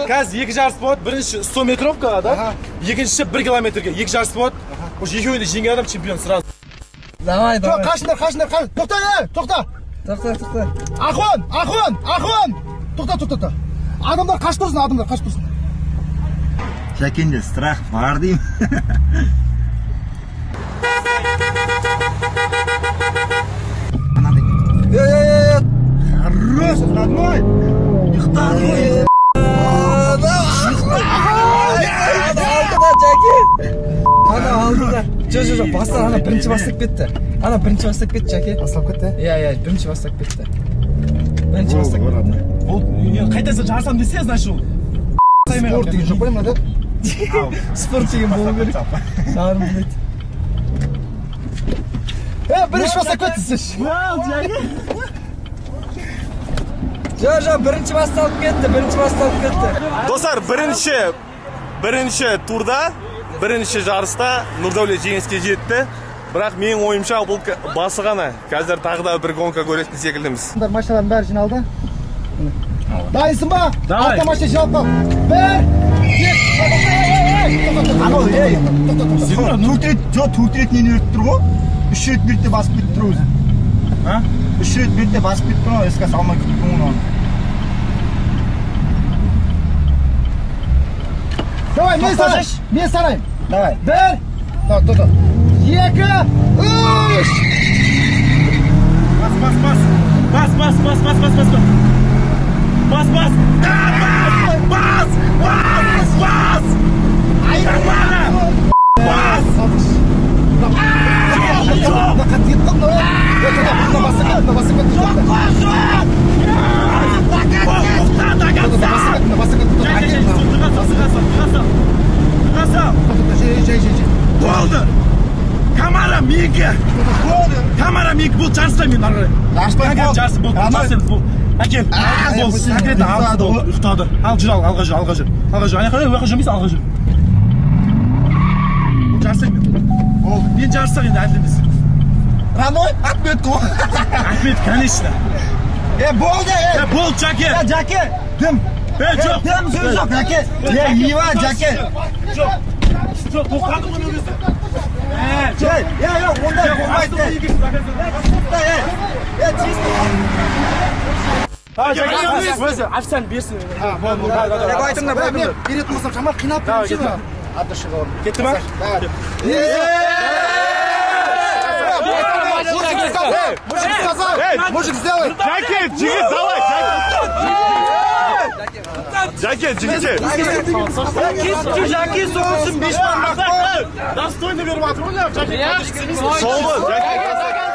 Kaz 2,5 spot, birinchi 100 metrovkada, ikkinchisi 1 kilometrga 2,5 spot. O'sha ikkovini jenggan adam chempion sразу. Давай. Qashlar. To'xta, to'xta. To'xta. Axun. To'xta. Adamlar qash tursin. Shakenda strah bor deyim. Хорош, родной. Ихтар. Aldılar. Жоқ, бастар ана birinchi бастап кетті. Жаке. Бастап кетті? Иә, birinchi бастап кетті. Ол қайтасы жарсам десе, значит ол. Спорт деген жоқ қой мынада. Спорт деген болу керек. Сағырым біледі. Birinchi бастап кеттісіз. Жоқ, birinchi басталып кетті. Достар, birinchi turda, birinchi жарыста Нұрдәулет жеңіске жетті. Бірақ менің ойымша бұл басы ғана. Қазір тағы да бір гонка көретін секілдіміз. Машиналардың бәрі жиналды. Дайынсың ба? Давай. Автомашина жиналып қал. 1, 2, Төртретінен өрт тұр ғой. 3 рет бетте басып кетіп тұр өзі. 3 рет бетте басып кетіп тұр ғой, еске салмай күтіп тұр оны. Давай, мен санайым. Давай. 1, 2, 3. Болды! Камера миг бұл жарыста мен ары қарай. Жарысы болды. Әкел. Секреті алды. Ұйықтады. Ал жүр, алға жүр. Аяққа жүрмейсің, алға жүр. Бұл жарыста мен. Мен жарыстақ енді әділіміз. Раной, Ахмет қой. Ахмет, конечно. Болды. Болды, Жаке. Жаке, дым. Жоқ. Дым сөз жоқ, Жаке. Ива, Жаке. Жоқ, тоқтады ғой өзі. Жоқ, ондай болмайды. Өзі, официант берсін. Айтыңдар, мен беретін болсам шамар қинап беріп кетті ма? Мужик, сделай! Жаке, жігіт, давай! Жаке, жігіт! Жаке, соғылсын 5 маңдақ! Достойны беріп атыр ғой, Жаке! Соғыл, Жаке!